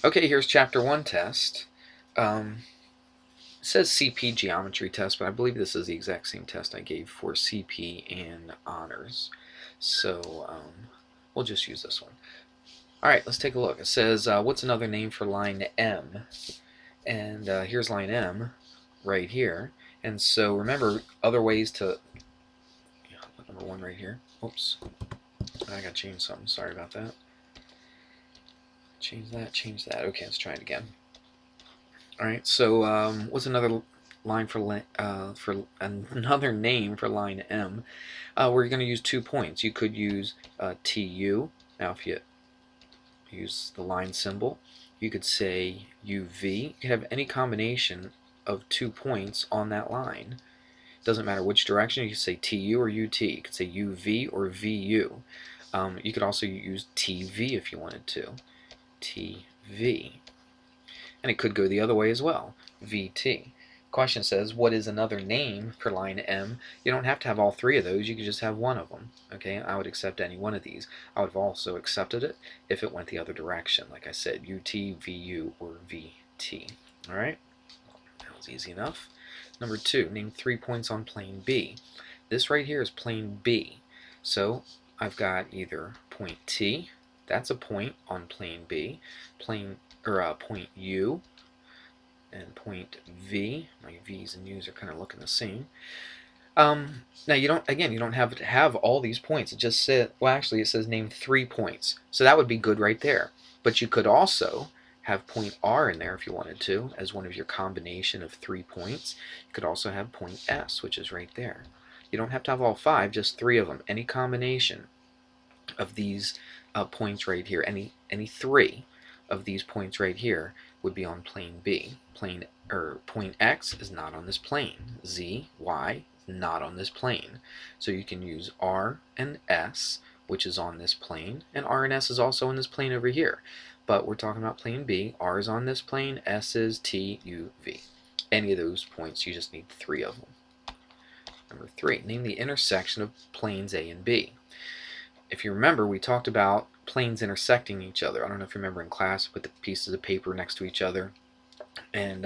Okay, here's chapter 1 test. It says CP geometry test, but I believe this is the exact same test I gave for CP and honors. So we'll just use this one. Alright, let's take a look. It says, what's another name for line M? And here's line M right here. And so remember, other ways to... Number 1 right here. Oops. I gotta change something. Sorry about that. Change that. Okay, let's try it again. Alright, so what's another line for another name for line M? We're going to use 2 points. You could use TU. Now, if you use the line symbol, you could say UV. You could have any combination of 2 points on that line. Doesn't matter which direction. You could say TU or UT. You could say UV or VU. You could also use TV if you wanted to. TV. And it could go the other way as well, VT. Question says, what is another name for line M? You don't have to have all 3 of those, you could just have one of them. Okay, I would accept any one of these. I would have also accepted it if it went the other direction, like I said, UT, VU, or VT. Alright, that was easy enough. Number 2, name 3 points on plane B. This right here is plane B. So I've got either point T, that's a point on plane B, point U, and point V. My V's and U's are kind of looking the same. Now you don't have to have all these points. It just said, well, actually it says name 3 points. So that would be good right there. But you could also have point R in there if you wanted to, as one of your combination of 3 points. You could also have point S, which is right there. You don't have to have all 5, just 3 of them. Any combination of these points right here, any 3 of these points right here would be on plane B. Point X is not on this plane. Z, Y, not on this plane. So you can use R and S, which is on this plane, and R and S is also on this plane over here. But we're talking about plane B. R is on this plane, S is T, U, V. Any of those points, you just need 3 of them. Number 3, name the intersection of planes A and B. If you remember, we talked about planes intersecting each other. I don't know if you remember in class, put the pieces of paper next to each other. And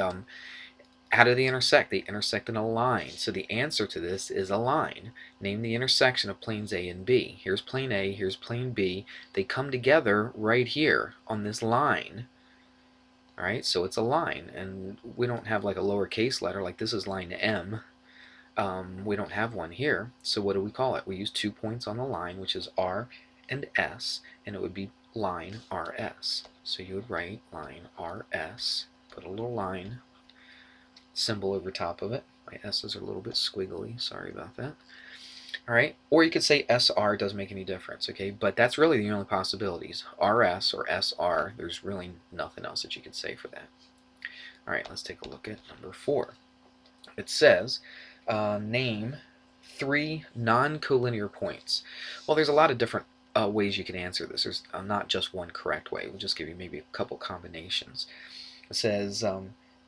how do they intersect? They intersect in a line. So the answer to this is a line. Name the intersection of planes A and B. Here's plane A, here's plane B. They come together right here on this line. Alright, so it's a line. And we don't have like a lowercase letter, like this is line M. We don't have one here, so what do we call it? We use 2 points on the line, which is R and S, and it would be line RS. So you would write line RS, put a little line symbol over top of it. My S's are a little bit squiggly, sorry about that. Alright, or you could say SR, doesn't make any difference, okay? But that's really the only possibilities. RS or SR, there's really nothing else that you could say for that. Alright, let's take a look at number 4. It says, name 3 non-collinear points. Well, there's a lot of different ways you can answer this. There's not just one correct way. We'll just give you maybe a couple combinations. It says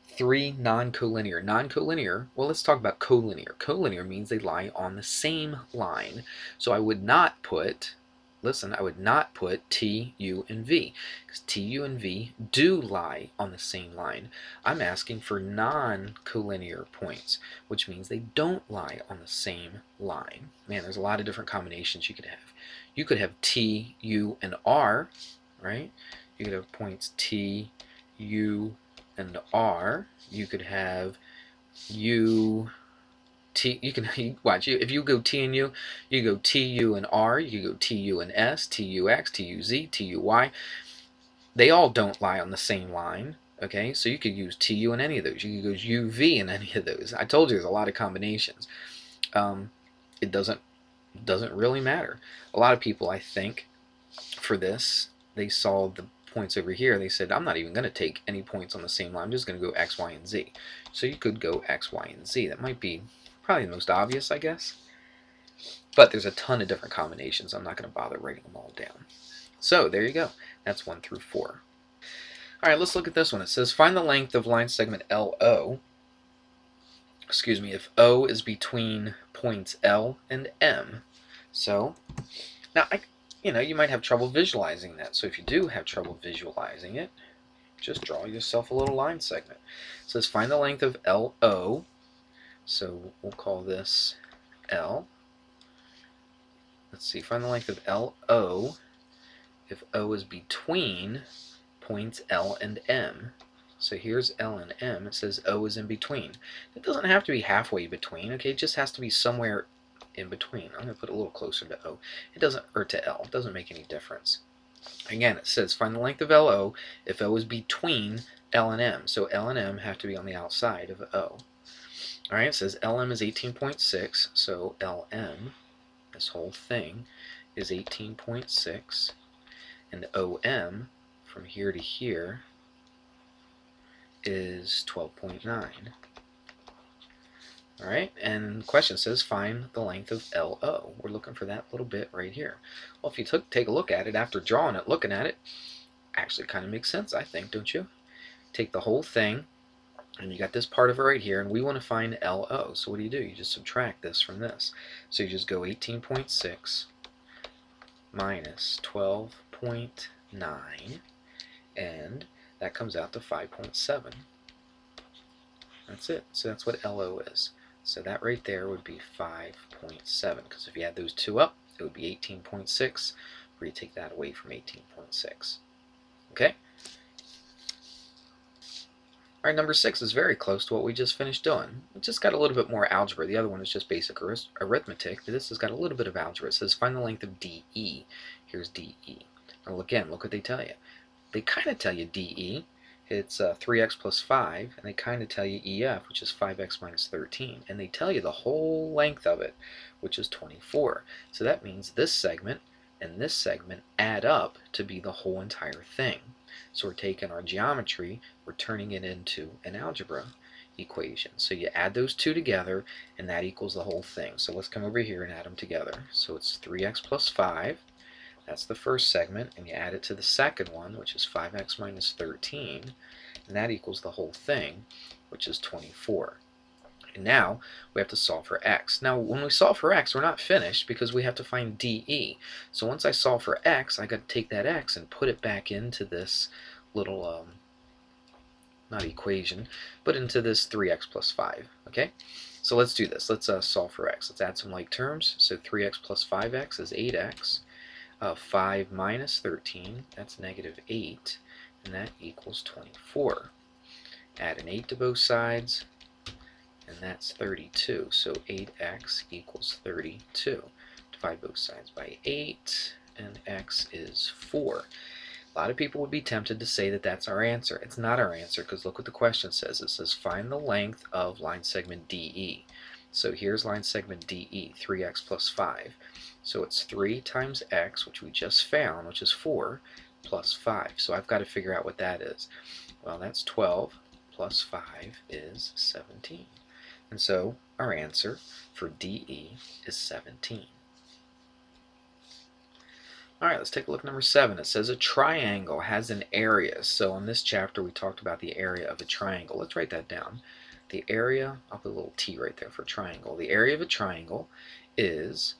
3 non-collinear. Non-collinear, well, let's talk about collinear. Collinear means they lie on the same line. So I would not put, listen, I would not put T, U, and V, because T, U, and V do lie on the same line. I'm asking for non-collinear points, which means they don't lie on the same line. Man, there's a lot of different combinations you could have. You could have T, U, and R, right? You could have points T, U, and R. You could have U, T, you can watch. If you go T and U, you go T, U, and R. You go T, U, and S, T, U, X, T, U, Z, T, U, Y. They all don't lie on the same line. Okay, so you could use T, U in any of those. You could use U, V in any of those. I told you there's a lot of combinations. It doesn't really matter. A lot of people, I think, for this, they saw the points over here. They said, I'm not even going to take any points on the same line. I'm just going to go X, Y, and Z. So you could go X, Y, and Z. That might be probably the most obvious, I guess. But there's a ton of different combinations. I'm not going to bother writing them all down. So there you go. That's 1 through 4. All right, let's look at this one. It says, find the length of line segment LO. Excuse me, if O is between points L and M. So, now, you might have trouble visualizing that. So if you do have trouble visualizing it, just draw yourself a little line segment. It says find the length of LO. So we'll call this L. Let's see, find the length of LO if O is between points L and M. So here's L and M. It says O is in between. It doesn't have to be halfway between, okay? It just has to be somewhere in between. I'm going to put it a little closer to O. It doesn't, or to L. It doesn't make any difference. Again, it says find the length of LO if O is between L and M. So L and M have to be on the outside of O. Alright, it says LM is 18.6, so LM, this whole thing, is 18.6, and OM, from here to here, is 12.9. Alright, and the question says find the length of LO. We're looking for that little bit right here. Well, if you take a look at it after drawing it, looking at it, actually kind of makes sense, I think, don't you? Take the whole thing, and you got this part of it right here, and we want to find LO. So what do? You just subtract this from this. So you just go 18.6 minus 12.9, and that comes out to 5.7. That's it. So that's what LO is. So that right there would be 5.7, because if you add those two up, it would be 18.6, where you take that away from 18.6. Okay? Alright, number 6 is very close to what we just finished doing. It just got a little bit more algebra. The other one is just basic arithmetic, but this has got a little bit of algebra. It says find the length of DE. Here's DE. Now again, look what they tell you. They kind of tell you DE. It's 3x plus 5, and they kind of tell you EF, which is 5x minus 13. And they tell you the whole length of it, which is 24. So that means this segment and this segment add up to be the whole entire thing. So we're taking our geometry, we're turning it into an algebra equation. So you add those two together, and that equals the whole thing. So let's come over here and add them together. So it's 3x plus 5. That's the first segment, and you add it to the second one, which is 5x minus 13, and that equals the whole thing, which is 24. And now we have to solve for x. Now when we solve for x, we're not finished because we have to find DE. So once I solve for x, I got to take that x and put it back into this little, not equation, but into this 3x plus 5. Okay? So let's do this. Let's solve for x. Let's add some like terms. So 3x plus 5x is 8x. 5 minus 13, that's negative 8, and that equals 24. Add an 8 to both sides, and that's 32. So 8x equals 32. Divide both sides by 8, and x is 4. A lot of people would be tempted to say that that's our answer. It's not our answer, because look what the question says. It says find the length of line segment DE. So here's line segment DE, 3x plus 5. So it's 3 times x, which we just found, which is 4, plus 5. So I've got to figure out what that is. Well, that's 12 plus 5 is 17. And so our answer for DE is 17. Alright, let's take a look at number 7. It says a triangle has an area. So in this chapter we talked about the area of a triangle. Let's write that down. The area, I'll put a little T right there for triangle. The area of a triangle is,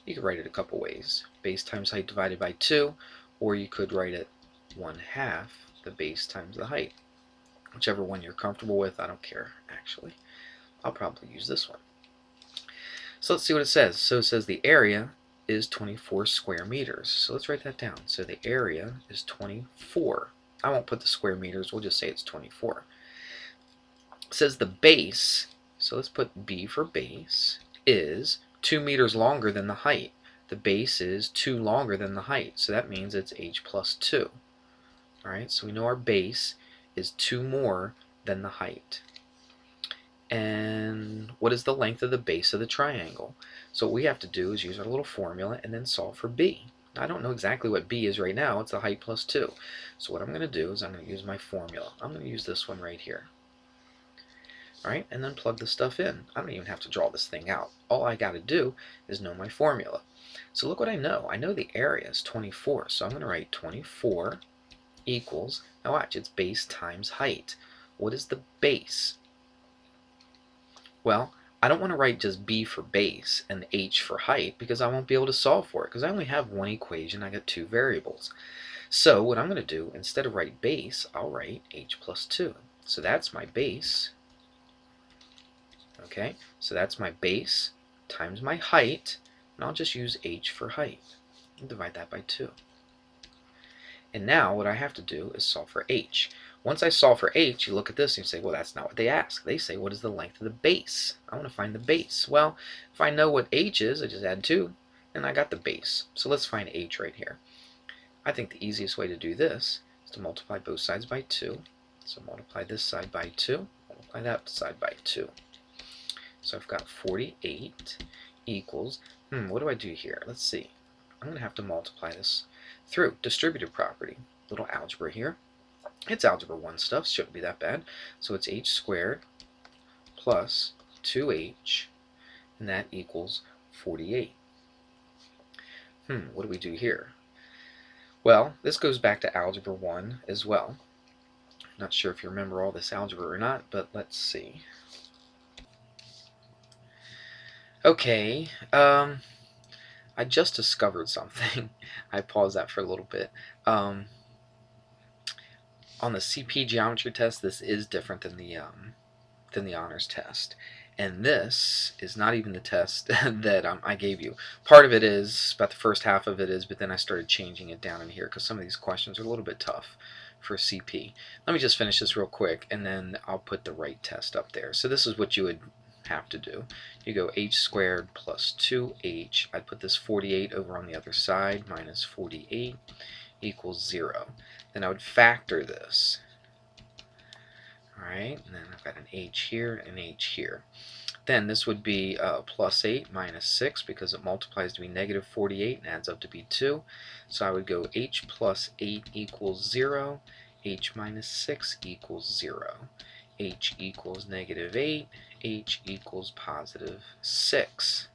you could write it a couple ways. Base times height divided by 2, or you could write it 1/2 the base times the height. Whichever one you're comfortable with, I don't care actually. I'll probably use this one. So let's see what it says. So it says the area is 24 square meters. So let's write that down. So the area is 24. I won't put the square meters, we'll just say it's 24. It says the base, so let's put B for base, is 2 meters longer than the height. The base is 2 longer than the height, so that means it's h plus 2. Alright, so we know our base is 2 more than the height. And what is the length of the base of the triangle? So what we have to do is use our little formula and then solve for B. I don't know exactly what B is right now, it's the height plus 2. So what I'm going to do is I'm going to use my formula. I'm going to use this one right here. Alright, and then plug the stuff in. I don't even have to draw this thing out. All I got to do is know my formula. So look what I know. I know the area is 24, so I'm going to write 24 equals, now watch, it's base times height. What is the base? Well, I don't want to write just B for base and H for height because I won't be able to solve for it because I only have one equation. I got two variables. So what I'm going to do, instead of writing base, I'll write h plus 2. So that's my base. Okay, so that's my base times my height, and I'll just use h for height and divide that by 2. And now what I have to do is solve for h. Once I solve for h, you look at this and you say, well, that's not what they ask. They say, what is the length of the base? I want to find the base. Well, if I know what h is, I just add 2, and I got the base. So let's find h right here. I think the easiest way to do this is to multiply both sides by 2. So multiply this side by 2, multiply that side by 2. So I've got 48 equals, what do I do here? Let's see. I'm going to have to multiply this through distributive property. Little algebra here. It's algebra 1 stuff, shouldn't be that bad. So it's h squared plus 2h, and that equals 48. What do we do here? Well, this goes back to algebra 1 as well. Not sure if you remember all this algebra or not, but let's see. Okay, I just discovered something. I paused that for a little bit. On the CP geometry test, this is different than the honors test, and this is not even the test that I gave you. Part of it is, about the first half of it is, but then I started changing it down in here because some of these questions are a little bit tough for CP. Let me just finish this real quick, and then I'll put the right test up there. So this is what you would have to do. You go h squared plus 2h. I'd put this 48 over on the other side, minus 48 equals 0. Then I would factor this. Alright, and then I've got an h here and an h here. Then this would be plus 8 minus 6 because it multiplies to be negative 48 and adds up to be 2. So I would go h plus 8 equals 0, h minus 6 equals 0. H equals negative 8, h equals positive 6.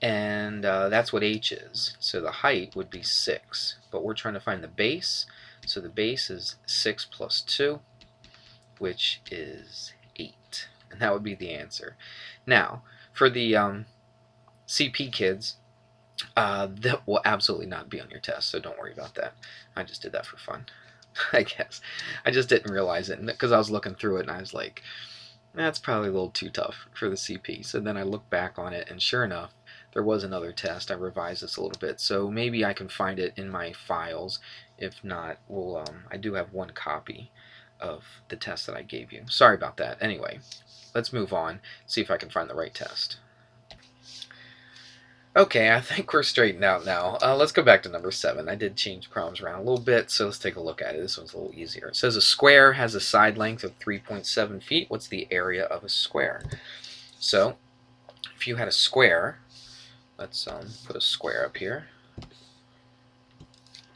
And that's what h is. So the height would be 6. But we're trying to find the base. So the base is 6 plus 2, which is 8. And that would be the answer. Now, for the CP kids, that will absolutely not be on your test, so don't worry about that. I just did that for fun. I guess. I just didn't realize it because I was looking through it and I was like, that's probably a little too tough for the CP. So then I looked back on it and sure enough, there was another test. I revised this a little bit. So maybe I can find it in my files. If not, we'll, I do have one copy of the test that I gave you. Sorry about that. Anyway, let's move on, see if I can find the right test. Okay, I think we're straightened out now. Let's go back to number 7. I did change problems around a little bit, so let's take a look at it. This one's a little easier. It says a square has a side length of 3.7 feet. What's the area of a square? So, if you had a square, let's put a square up here,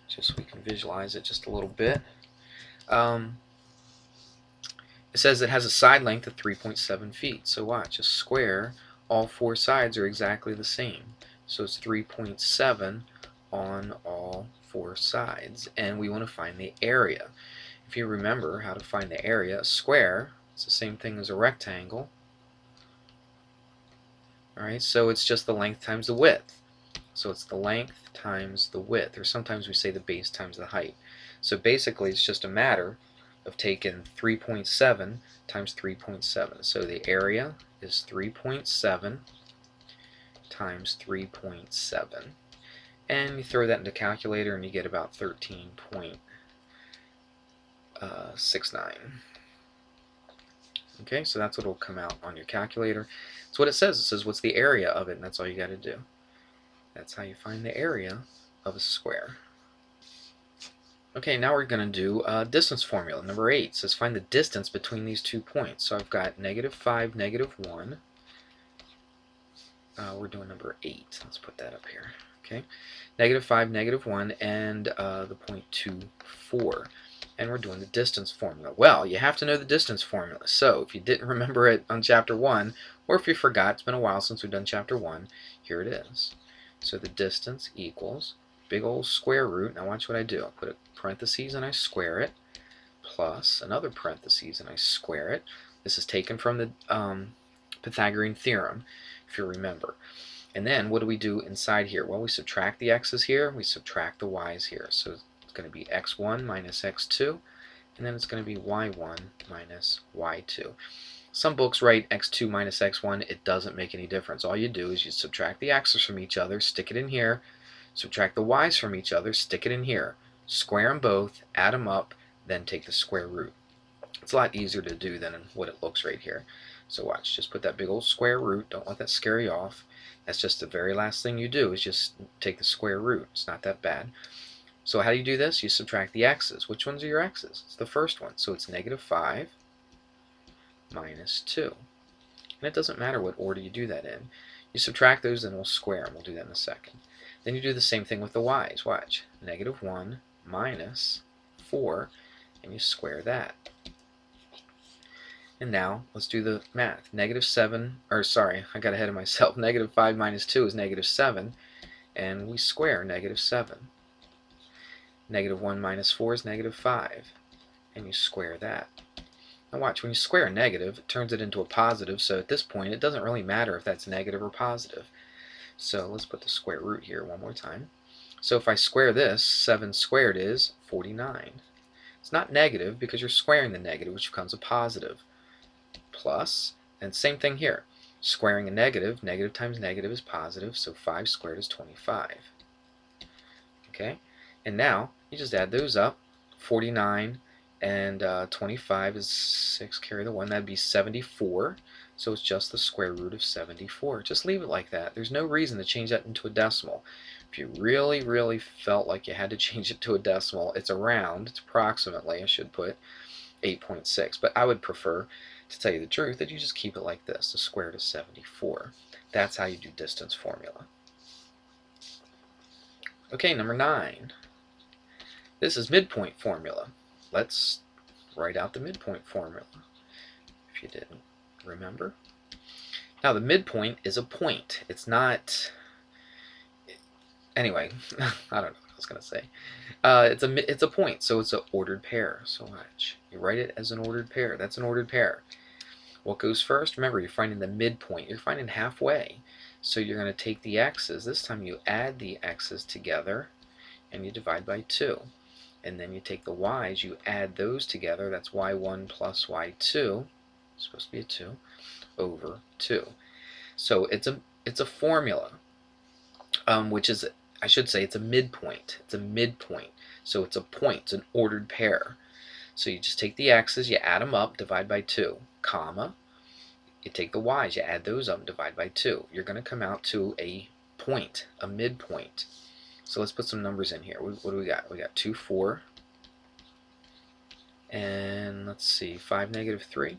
just so we can visualize it just a little bit. It says it has a side length of 3.7 feet. So watch, a square, all 4 sides are exactly the same. So it's 3.7 on all 4 sides. And we want to find the area. If you remember how to find the area, a square, it's the same thing as a rectangle. Alright, so it's just the length times the width. So it's the length times the width, or sometimes we say the base times the height. So basically it's just a matter of taking 3.7 times 3.7. So the area is 3.7 times 3.7. And you throw that into a calculator and you get about 13.69. Okay, so that's what will come out on your calculator. That's what it says. It says what's the area of it, and that's all you got to do. That's how you find the area of a square. Okay, now we're going to do distance formula. Number 8 says find the distance between these 2 points. So I've got -5, -1. We're doing number 8. Let's put that up here. Okay, -5, -1, and the point 2, 4. And we're doing the distance formula. Well, you have to know the distance formula. So if you didn't remember it on chapter 1, or if you forgot, it's been a while since we've done chapter 1, here it is. So the distance equals big old square root. Now watch what I do. I put a parentheses and I square it, plus another parentheses and I square it. This is taken from the Pythagorean theorem, if you remember. And then what do we do inside here? Well, we subtract the x's here, we subtract the y's here. So it's going to be x1 minus x2, and then it's going to be y1 minus y2. Some books write x2 minus x1. It doesn't make any difference. All you do is you subtract the x's from each other, stick it in here, subtract the y's from each other, stick it in here, square them both, add them up, then take the square root. It's a lot easier to do than what it looks right here. So watch, just put that big old square root. Don't let that scare you off. That's just the very last thing you do is just take the square root. It's not that bad. So how do you do this? You subtract the x's. Which ones are your x's? It's the first one. So it's negative 5 minus 2. And it doesn't matter what order you do that in. You subtract those and we'll square them. We'll do that in a second. Then you do the same thing with the y's. Watch. Negative 1 minus 4, and you square that. And now let's do the math. Negative 7, or sorry, I got ahead of myself. Negative 5 minus 2 is negative 7, and we square negative 7. Negative 1 minus 4 is negative 5, and you square that. Now watch, when you square a negative, it turns it into a positive, so at this point it doesn't really matter if that's negative or positive. So let's put the square root here one more time. So if I square this, 7 squared is 49. It's not negative because you're squaring the negative, which becomes a positive. Plus, and same thing here. Squaring a negative, negative times negative is positive, so 5 squared is 25. Okay? And now, you just add those up. 49 and 25 is 6, carry the 1, that'd be 74. So it's just the square root of 74. Just leave it like that. There's no reason to change that into a decimal. If you really, really felt like you had to change it to a decimal, it's around, it's approximately, I should put, 8.6. But I would prefer, to tell you the truth, that you just keep it like this, the square root of 74. That's how you do distance formula. Okay, number 9. This is midpoint formula. Let's write out the midpoint formula, if you didn't remember. Now the midpoint is a point. It's not... Anyway, I don't know what I was going to say. It's a point, so it's an ordered pair. So watch. You write it as an ordered pair. That's an ordered pair. What goes first? Remember, you're finding the midpoint. You're finding halfway. So you're going to take the x's. This time you add the x's together, and you divide by 2. And then you take the y's, you add those together. That's y1 plus y2. It's supposed to be a 2 over 2. So it's a formula, which is, I should say, it's a midpoint. It's a midpoint. So it's a point. It's an ordered pair. So you just take the x's, you add them up, divide by 2, comma. You take the y's, you add those up, divide by 2. You're going to come out to a point, a midpoint. So let's put some numbers in here. What do we got? We got 2, 4, and let's see, 5, negative 3.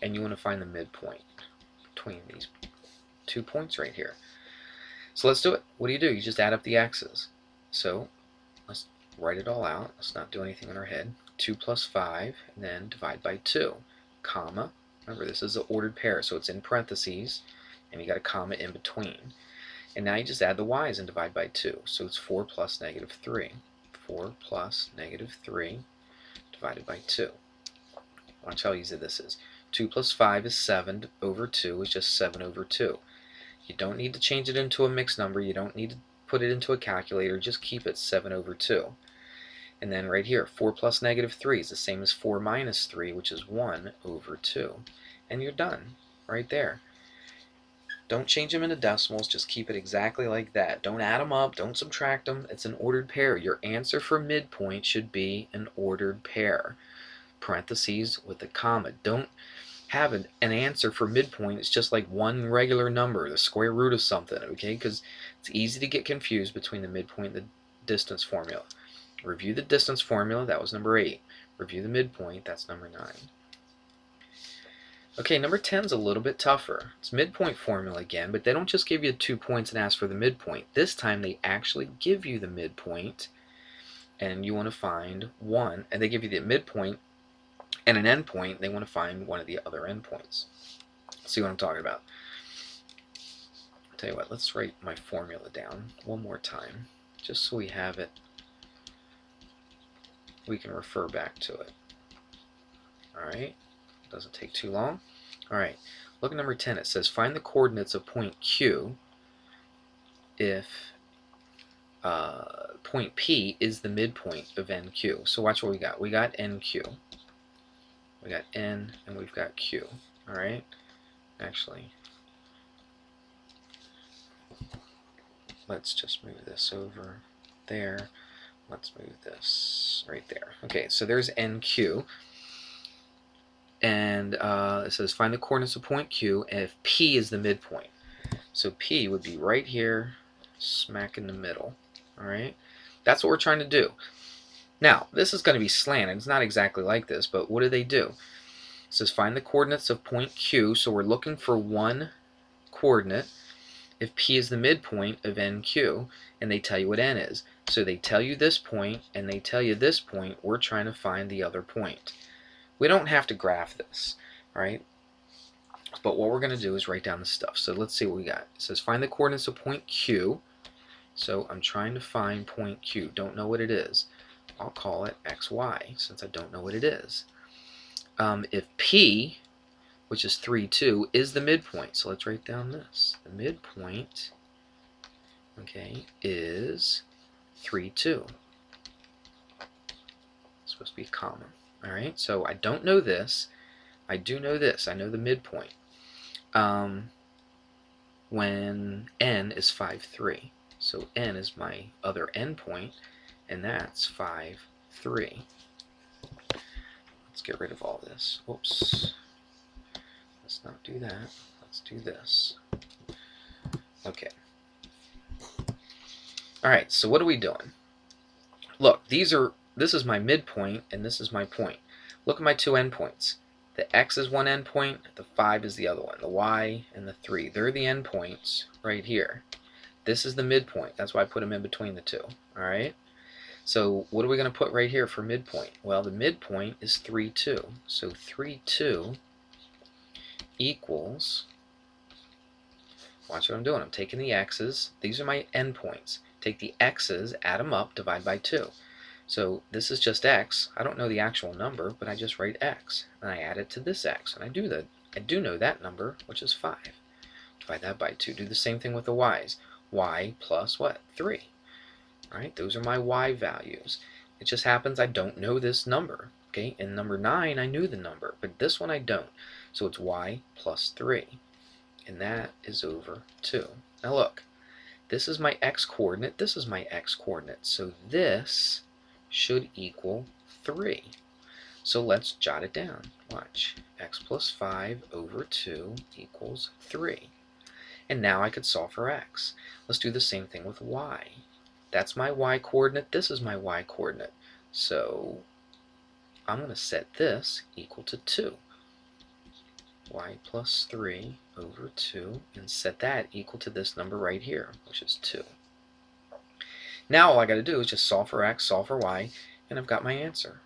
And you want to find the midpoint between these 2 points right here. So let's do it. What do? You just add up the x's. So let's write it all out. Let's not do anything in our head. 2 plus 5, and then divide by 2, comma. Remember, this is an ordered pair, so it's in parentheses, and you got a comma in between. And now you just add the y's and divide by 2. So it's 4 plus negative 3. 4 plus negative 3 divided by 2. Watch how easy this is. 2 plus 5 is 7 over 2 is just 7 over 2. You don't need to change it into a mixed number. You don't need to put it into a calculator. Just keep it 7 over 2. And then right here, 4 plus negative 3 is the same as 4 minus 3, which is 1 over 2. And you're done right there. Don't change them into decimals, just keep it exactly like that. Don't add them up, don't subtract them. It's an ordered pair. Your answer for midpoint should be an ordered pair. Parentheses with a comma. Don't have an answer for midpoint. It's just like one regular number, the square root of something, okay? Because it's easy to get confused between the midpoint and the distance formula. Review the distance formula, that was number 8. Review the midpoint, that's number 9. Okay, number 10 is a little bit tougher. It's midpoint formula again, but they don't just give you 2 points and ask for the midpoint. This time they actually give you the midpoint, and you want to find one, and they give you the midpoint and an endpoint. They want to find one of the other endpoints. See what I'm talking about? I'll tell you what, let's write my formula down one more time, just so we have it. We can refer back to it. Alright. Doesn't take too long. Alright, look at number 10. It says find the coordinates of point Q if point P is the midpoint of NQ. So watch what we got. We got NQ. We got N and we've got Q. Alright? Actually, let's just move this over there. Let's move this right there. Okay, so there's NQ. And it says find the coordinates of point Q if P is the midpoint. So P would be right here, smack in the middle. Alright? That's what we're trying to do. Now, this is going to be slanted. It's not exactly like this, but what do? It says find the coordinates of point Q. So we're looking for one coordinate if P is the midpoint of NQ, and they tell you what N is. So they tell you this point, and they tell you this point. We're trying to find the other point. We don't have to graph this, right? But what we're going to do is write down the stuff. So let's see what we got. It says find the coordinates of point Q. So I'm trying to find point Q. Don't know what it is. I'll call it XY since I don't know what it is. If P, which is 3, 2, is the midpoint. So let's write down this. The midpoint, okay, is 3, 2. It's supposed to be a comma. Alright, so I don't know this. I do know this. I know the midpoint. When N is 5, 3. So N is my other endpoint, and that's 5, 3. Let's get rid of all this. Whoops. Let's not do that. Let's do this. Okay. Alright, so what are we doing? Look, this is my midpoint, and this is my point. Look at my two endpoints. The X is one endpoint, the 5 is the other one. The Y and the 3. They're the endpoints right here. This is the midpoint. That's why I put them in between the two. Alright? So what are we going to put right here for midpoint? Well, the midpoint is 3, 2. So 3, 2 equals, watch what I'm doing. I'm taking the X's. These are my endpoints. Take the X's, add them up, divide by 2. So this is just X. I don't know the actual number, but I just write X. And I add it to this X. And I do know that number, which is 5. Divide that by 2. Do the same thing with the Y's. Y plus what? 3. Alright, those are my Y values. It just happens I don't know this number. Okay, in number 9 I knew the number, but this one I don't. So it's Y plus 3. And that is over 2. Now look, this is my X coordinate, this is my X coordinate. So this should equal 3. So let's jot it down. Watch. X plus 5 over 2 equals 3. And now I could solve for X. Let's do the same thing with Y. That's my Y coordinate. This is my Y coordinate. So I'm going to set this equal to 2. Y plus 3 over 2, and set that equal to this number right here, which is 2. Now all I got to do is just solve for X, solve for Y, and I've got my answer.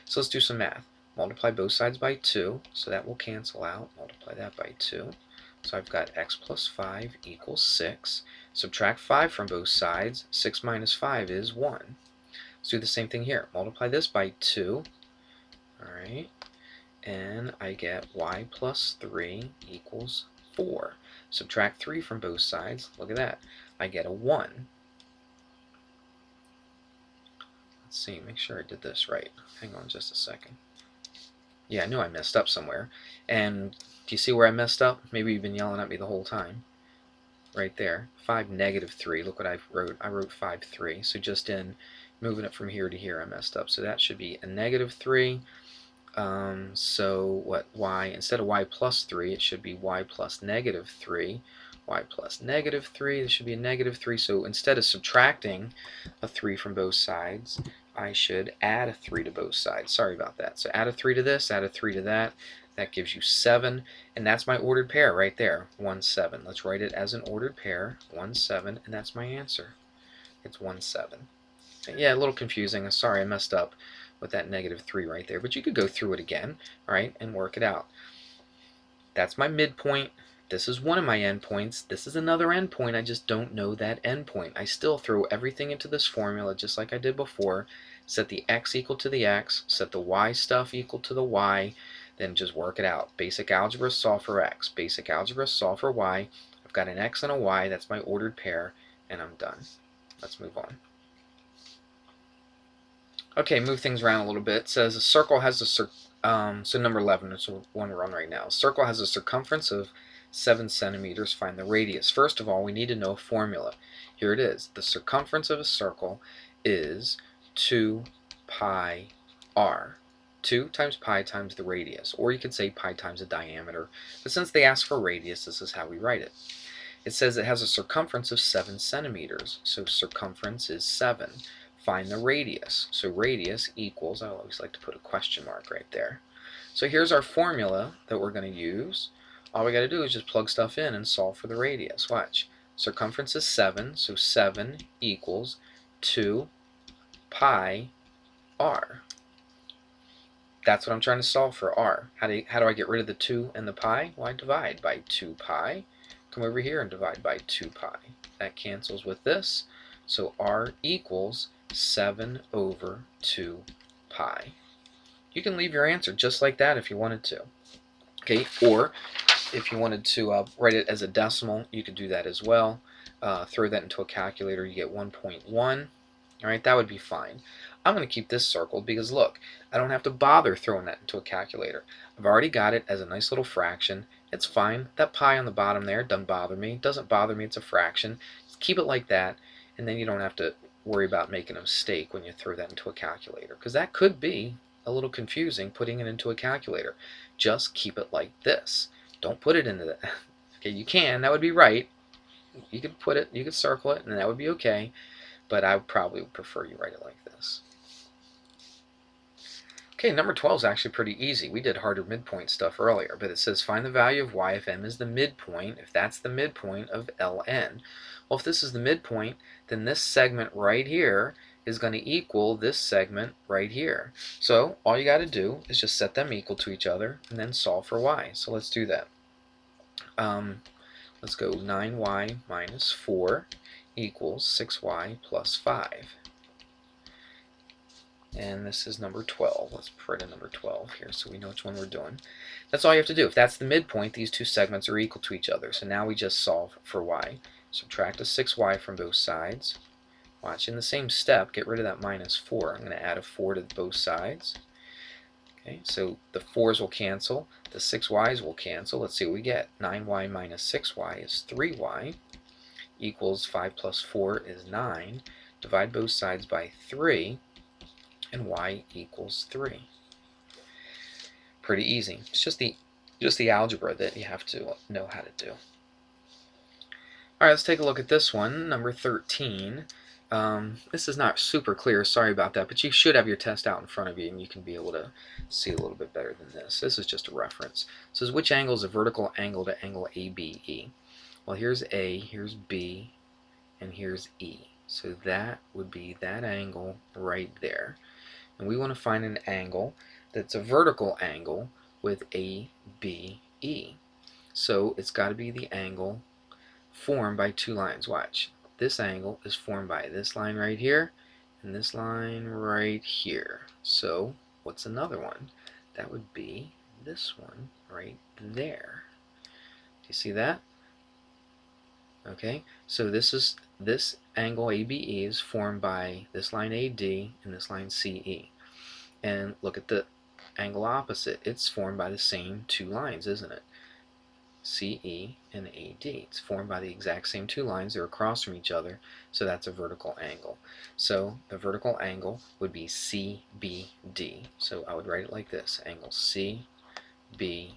So let's do some math. Multiply both sides by 2, so that will cancel out. Multiply that by 2. So I've got X plus 5 equals 6. Subtract 5 from both sides. 6 minus 5 is 1. Let's do the same thing here. Multiply this by 2. Alright. And I get Y plus 3 equals 4. Subtract 3 from both sides. Look at that. I get a 1. Let's see, make sure I did this right. Hang on just a second. Yeah, I knew I messed up somewhere. And do you see where I messed up? Maybe you've been yelling at me the whole time. Right there. 5, negative 3. Look what I wrote. I wrote 5, 3. So just in moving it from here to here, I messed up. So that should be a negative 3. So what? Y, instead of Y plus 3, it should be Y plus negative 3. Y plus negative 3. This should be a negative 3. So instead of subtracting a 3 from both sides, I should add a 3 to both sides. Sorry about that. So add a 3 to this, add a 3 to that. That gives you 7, and that's my ordered pair right there, 1, 7. Let's write it as an ordered pair, 1, 7, and that's my answer. It's 1, 7. Yeah, a little confusing. Sorry, I messed up with that negative 3 right there, but you could go through it again, all right, and work it out. That's my midpoint. This is one of my endpoints. This is another endpoint. I just don't know that endpoint. I still throw everything into this formula just like I did before. Set the X equal to the X, set the Y stuff equal to the Y, then just work it out. Basic algebra, solve for X. Basic algebra, solve for Y. I've got an X and a Y. That's my ordered pair, and I'm done. Let's move on. Okay, move things around a little bit. It says a circle has a so number 11 is the one we're on right now. A circle has a circumference of 7 centimeters. Find the radius. First of all, we need to know a formula. Here it is. The circumference of a circle is 2 pi r. 2 times pi times the radius. Or you could say pi times the diameter. But since they ask for radius, this is how we write it. It says it has a circumference of 7 centimeters. So circumference is 7. Find the radius. So radius equals, I always like to put a question mark right there. So here's our formula that we're going to use. All we got to do is just plug stuff in and solve for the radius. Watch. Circumference is 7, so 7 equals 2 pi r. That's what I'm trying to solve for, r. How do I get rid of the 2 and the pi? Well, I divide by 2 pi. Come over here and divide by 2 pi. That cancels with this. So r equals 7 over 2 pi. You can leave your answer just like that if you wanted to. Okay, or if you wanted to write it as a decimal, you could do that as well. Throw that into a calculator, you get 1.1. Alright, that would be fine. I'm going to keep this circled because look, I don't have to bother throwing that into a calculator. I've already got it as a nice little fraction. It's fine. That pi on the bottom there doesn't bother me. It doesn't bother me. It's a fraction. Just keep it like that, and then you don't have to worry about making a mistake when you throw that into a calculator, because that could be a little confusing putting it into a calculator. Just keep it like this. Don't put it into that. Okay, you can. That would be right. You could put it, you could circle it, and that would be okay. But I probably would prefer you write it like this. Okay, number 12 is actually pretty easy. We did harder midpoint stuff earlier, but it says find the value of y if m is the midpoint, if that's the midpoint of Ln. Well, if this is the midpoint, then this segment right here is going to equal this segment right here. So all you got to do is just set them equal to each other and then solve for y. So let's do that. Let's go 9y minus 4 equals 6y plus 5. And this is number 12. Let's print a number 12 here so we know which one we're doing. That's all you have to do. If that's the midpoint, these two segments are equal to each other. So now we just solve for y. Subtract a 6y from both sides. Watch, in the same step, get rid of that minus 4. I'm going to add a 4 to both sides. Okay, so the 4's will cancel. The 6y's will cancel. Let's see what we get. 9y minus 6y is 3y equals 5 plus 4 is 9. Divide both sides by 3. And y equals 3. Pretty easy. It's just the algebra that you have to know how to do. All right, let's take a look at this one, number 13. This is not super clear, sorry about that, but you should have your test out in front of you and you can be able to see a little bit better than this. This is just a reference. It says which angle is a vertical angle to angle ABE? Well, here's A, here's B, and here's E. So that would be that angle right there. And we want to find an angle that's a vertical angle with ABE. So it's got to be the angle formed by two lines. Watch. This angle is formed by this line right here and this line right here. So what's another one? That would be this one right there. Do you see that? Okay, so this angle ABE is formed by this line AD and this line CE. And look at the angle opposite. It's formed by the same two lines, isn't it? CE and AD. It's formed by the exact same two lines. They're across from each other, so that's a vertical angle. So the vertical angle would be CBD. So I would write it like this, angle CBD.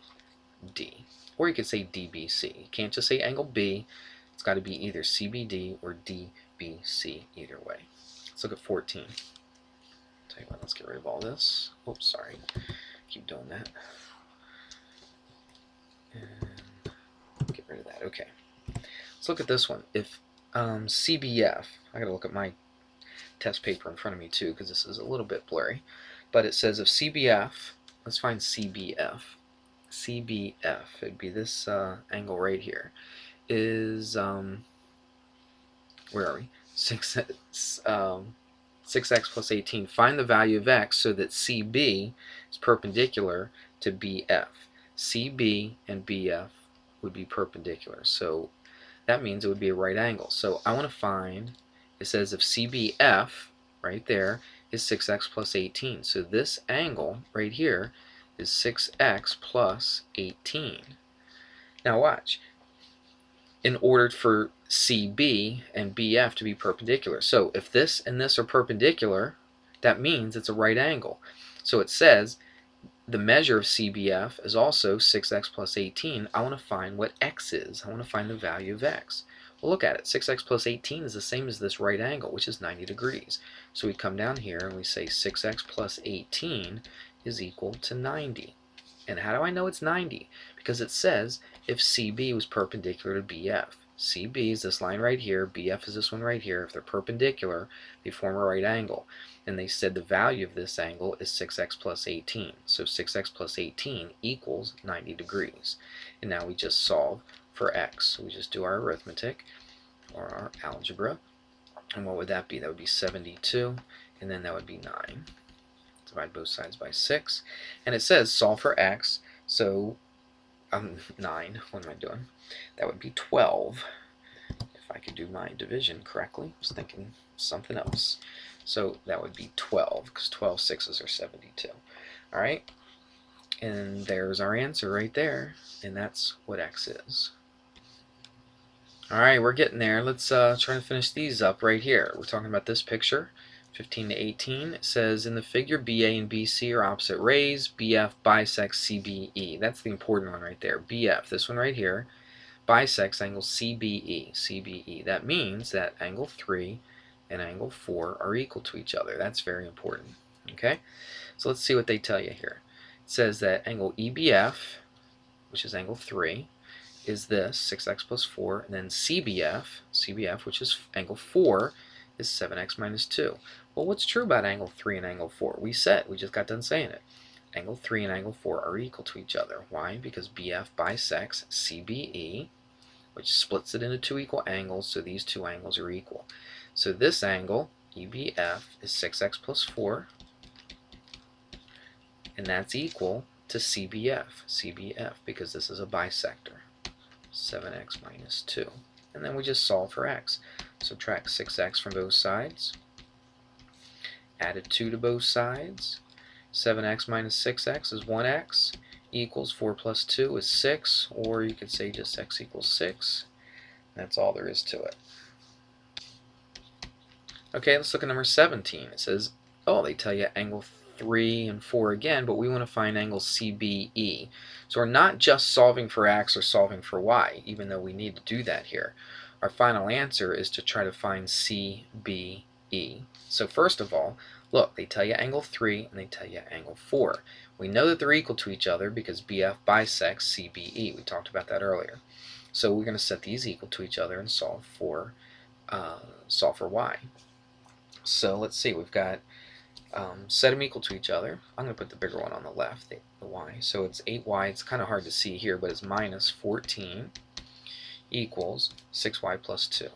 Or you could say DBC. You can't just say angle B. It's got to be either CBD or DBC either way. Let's look at 14. Tell you what, let's get rid of all this. Oops, sorry. Keep doing that. And get rid of that. Okay. Let's look at this one. If CBF, I got to look at my test paper in front of me too because this is a little bit blurry. But it says if CBF, let's find CBF. CBF, it'd be this angle right here, is, where are we? 6x plus 18. Find the value of x so that CB is perpendicular to BF. CB and BF would be perpendicular. So that means it would be a right angle. So I want to find, it says if CBF right there is 6x plus 18. So this angle right here is 6x plus 18. Now watch. In order for CB and BF to be perpendicular. So if this and this are perpendicular, that means it's a right angle. So it says the measure of CBF is also 6x plus 18. I want to find what x is. I want to find the value of x. Well, look at it. 6x plus 18 is the same as this right angle, which is 90 degrees. So we come down here and we say 6x plus 18 is equal to 90. And how do I know it's 90? Because it says if CB was perpendicular to BF. CB is this line right here, BF is this one right here. If they're perpendicular, they form a right angle. And they said the value of this angle is 6x plus 18. So 6x plus 18 equals 90 degrees. And now we just solve for x. So we just do our arithmetic, or our algebra. And what would that be? That would be 72, and then that would be 9. Divide both sides by 6. And it says solve for x, so 9, what am I doing? That would be 12. If I could do my division correctly, I was thinking something else. So that would be 12, because 12 sixes are 72. Alright, and there's our answer right there, and that's what x is. Alright, we're getting there. Let's try to finish these up right here. We're talking about this picture, 15 to 18. It says, in the figure, BA and BC are opposite rays. BF bisects CBE. That's the important one right there. BF, this one right here, bisects angle CBE. CBE. That means that angle 3 and angle 4 are equal to each other. That's very important. Okay? So let's see what they tell you here. It says that angle EBF, which is angle 3, is this, 6x plus 4, and then CBF, which is angle 4, is 7x minus 2. Well, what's true about angle 3 and angle 4? We just got done saying it. Angle 3 and angle 4 are equal to each other. Why? Because BF bisects CBE, which splits it into two equal angles, so these two angles are equal. So this angle, EBF, is 6x plus 4, and that's equal to CBF, because this is a bisector. 7x minus 2. And then we just solve for x. Subtract 6x from both sides. Added 2 to both sides. 7x minus 6x is 1x. Equals 4 plus 2 is 6. Or you could say just x equals 6. That's all there is to it. Okay, let's look at number 17. It says, oh, they tell you angle 3 and 4 again, but we want to find angle CBE. So we're not just solving for x or solving for y, even though we need to do that here. Our final answer is to try to find CBE. So first of all, look, they tell you angle 3 and they tell you angle 4. We know that they're equal to each other because BF bisects CBE. We talked about that earlier. So we're going to set these equal to each other and solve for y. So let's see, we've got set them equal to each other. I'm going to put the bigger one on the left, the y. So it's 8y. It's kind of hard to see here, but it's minus 14 equals 6y plus 2.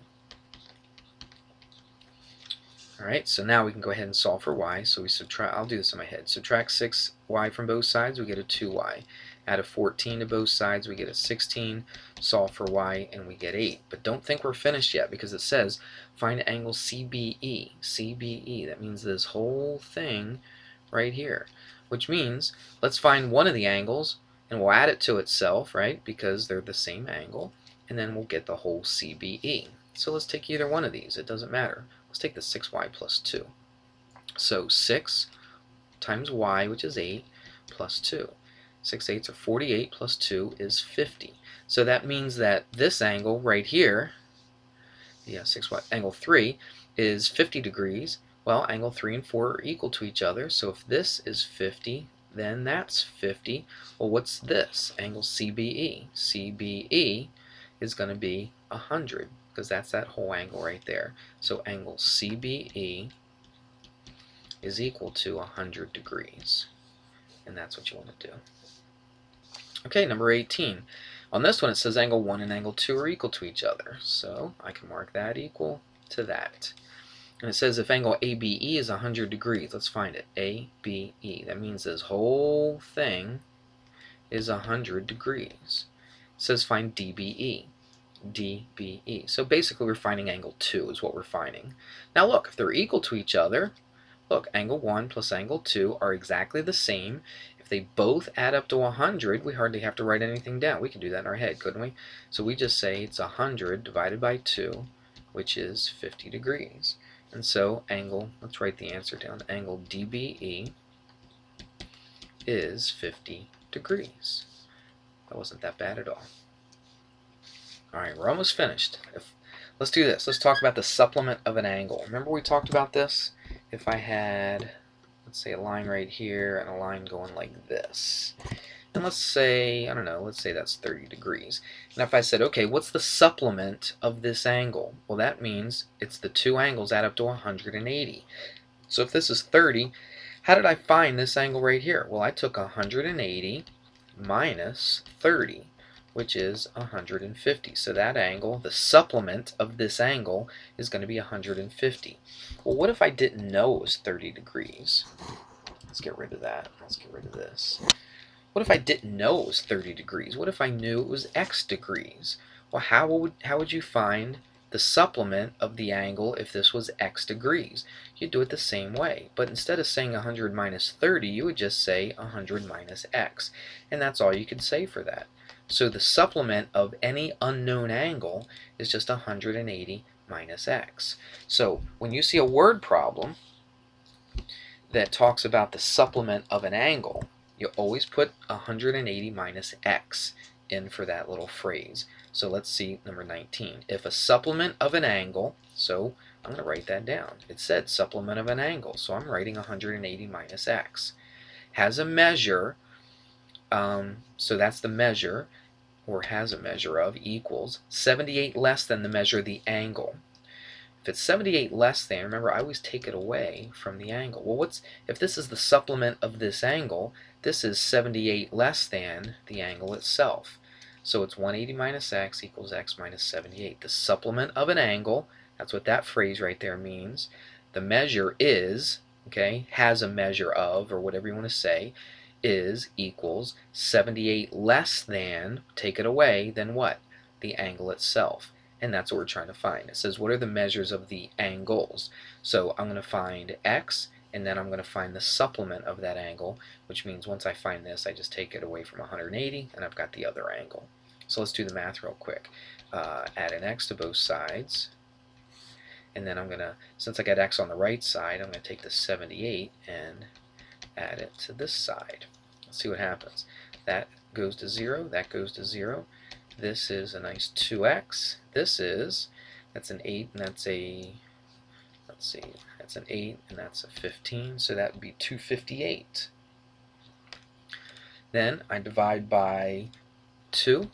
Alright, so now we can go ahead and solve for y. So we subtract, I'll do this in my head. Subtract 6y from both sides, we get a 2y. Add a 14 to both sides, we get a 16. Solve for y, and we get 8. But don't think we're finished yet, because it says find angle CBE. CBE, that means this whole thing right here. Which means, let's find one of the angles, and we'll add it to itself, right? Because they're the same angle. And then we'll get the whole CBE. So let's take either one of these, it doesn't matter. Let's take the 6y plus 2. So 6 times y, which is 8, plus 2. 6 eighths are 48, plus 2 is 50. So that means that this angle right here, yeah, 6y, angle 3, is 50 degrees. Well, angle 3 and 4 are equal to each other, so if this is 50, then that's 50. Well, what's this? Angle CBE. CBE is going to be 100, because that's that whole angle right there. So angle CBE is equal to 100 degrees. And that's what you want to do. Okay, number 18. On this one it says angle 1 and angle 2 are equal to each other. So I can mark that equal to that. And it says if angle ABE is 100 degrees, let's find it. ABE. That means this whole thing is 100 degrees. It says find DBE. DBE. So basically we're finding angle 2 is what we're finding. Now look, if they're equal to each other, look, angle 1 plus angle 2 are exactly the same. If they both add up to 100, we hardly have to write anything down. We can do that in our head, couldn't we? So we just say it's 100 divided by 2, which is 50 degrees. And so angle, let's write the answer down, angle DBE is 50 degrees. That wasn't that bad at all. Alright, we're almost finished. Let's do this. Let's talk about the supplement of an angle. Remember we talked about this? If I had, let's say, a line right here and a line going like this. And let's say, I don't know, let's say that's 30 degrees. And if I said, okay, what's the supplement of this angle? Well, that means it's the two angles add up to 180. So if this is 30, how did I find this angle right here? Well, I took 180 minus 30, which is 150. So that angle, the supplement of this angle, is going to be 150. Well, what if I didn't know it was 30 degrees? Let's get rid of that. Let's get rid of this. What if I didn't know it was 30 degrees? What if I knew it was x degrees? Well, how would you find the supplement of the angle if this was x degrees? You'd do it the same way, but instead of saying 100 minus 30, you would just say 100 minus x, and that's all you could say for that. So the supplement of any unknown angle is just 180 minus x. So when you see a word problem that talks about the supplement of an angle, you always put 180 minus x in for that little phrase. So let's see number 19. If a supplement of an angle, so I'm going to write that down. It said supplement of an angle, so I'm writing 180 minus x. Has a measure, so that's the measure, or has a measure of, equals 78 less than the measure of the angle. If it's 78 less than, remember I always take it away from the angle. Well, if this is the supplement of this angle, this is 78 less than the angle itself. So it's 180 minus x equals x minus 78. The supplement of an angle, that's what that phrase right there means. The measure is, okay, has a measure of, or whatever you want to say, is equals 78 less than, take it away, than what? The angle itself. And that's what we're trying to find. It says, what are the measures of the angles? So I'm going to find x, and then I'm going to find the supplement of that angle, which means once I find this, I just take it away from 180, and I've got the other angle. So let's do the math real quick. Add an x to both sides, and then I'm going to, since I got x on the right side, I'm going to take the 78 and add it to this side. Let's see what happens. That goes to 0, that goes to 0. This is a nice 2x. That's an 8, and that's a, let's see, that's an 8, and that's a 15, so that would be 258. Then I divide by 2,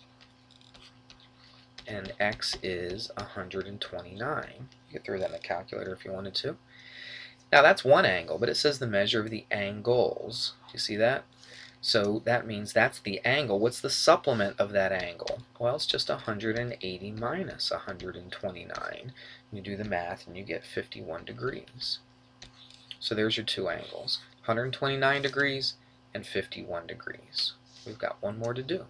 and x is 129. You could throw that in the calculator if you wanted to. Now that's one angle, but it says the measure of the angles. Do you see that? So that means that's the angle. What's the supplement of that angle? Well, it's just 180 minus 129. You do the math and you get 51 degrees. So there's your two angles, 129 degrees and 51 degrees. We've got one more to do.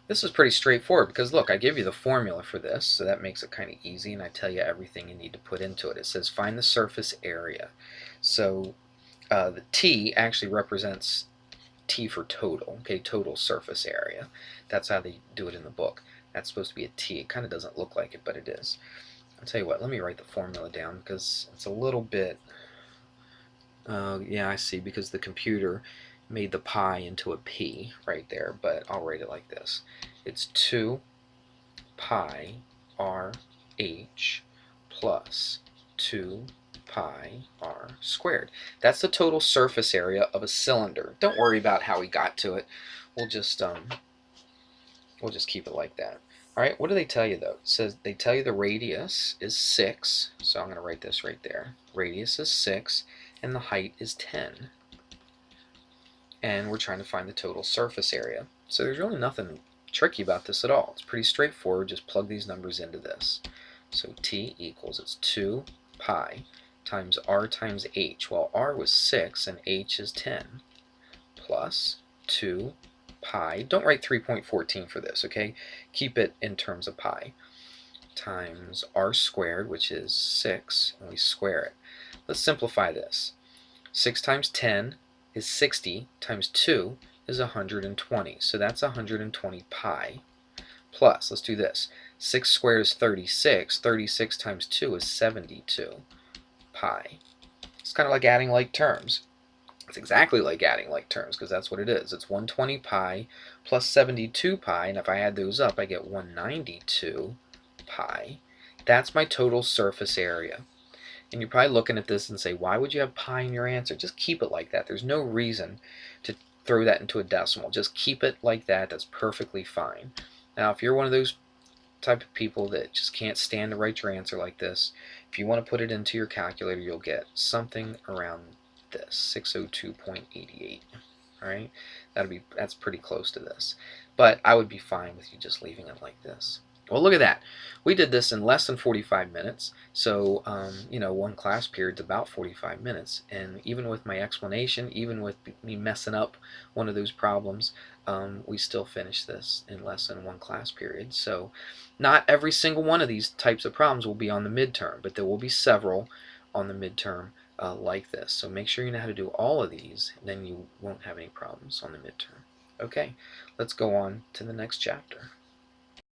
This is pretty straightforward because look, I give you the formula for this, so that makes it kind of easy, and I tell you everything you need to put into it. It says find the surface area. So the T actually represents T for total, okay, total surface area. That's how they do it in the book. That's supposed to be a T. It kind of doesn't look like it, but it is. I'll tell you what, let me write the formula down because it's a little bit, yeah, I see, because the computer made the pi into a P right there, but I'll write it like this. It's 2 pi RH plus 2 pi r squared. That's the total surface area of a cylinder. Don't worry about how we got to it. We'll just keep it like that. All right, what do they tell you though? It says they tell you the radius is 6, so I'm going to write this right there. Radius is 6 and the height is 10. And we're trying to find the total surface area. So there's really nothing tricky about this at all. It's pretty straightforward. Just plug these numbers into this. So T equals, it's 2 pi times r times h. Well, r was 6 and h is 10, plus 2 pi, don't write 3.14 for this, okay? Keep it in terms of pi, times r squared, which is 6, and we square it. Let's simplify this. 6 times 10 is 60, times 2 is 120, so that's 120 pi, plus, let's do this, 6 squared is 36, 36 times 2 is 72 pi. It's kind of like adding like terms. It's exactly like adding like terms because that's what it is. It's 120 pi plus 72 pi, and if I add those up, I get 192 pi. That's my total surface area. And you're probably looking at this and say, why would you have pi in your answer? Just keep it like that. There's no reason to throw that into a decimal. Just keep it like that. That's perfectly fine. Now, if you're one of those type of people that just can't stand to write your answer like this, if you want to put it into your calculator, you'll get something around this, 602.88. Alright, that's pretty close to this. But I would be fine with you just leaving it like this. Well, look at that. We did this in less than 45 minutes. So, you know, one class period's about 45 minutes. And even with my explanation, even with me messing up one of those problems, we still finished this in less than one class period. So, not every single one of these types of problems will be on the midterm, but there will be several on the midterm like this. So make sure you know how to do all of these, then you won't have any problems on the midterm. Okay, let's go on to the next chapter.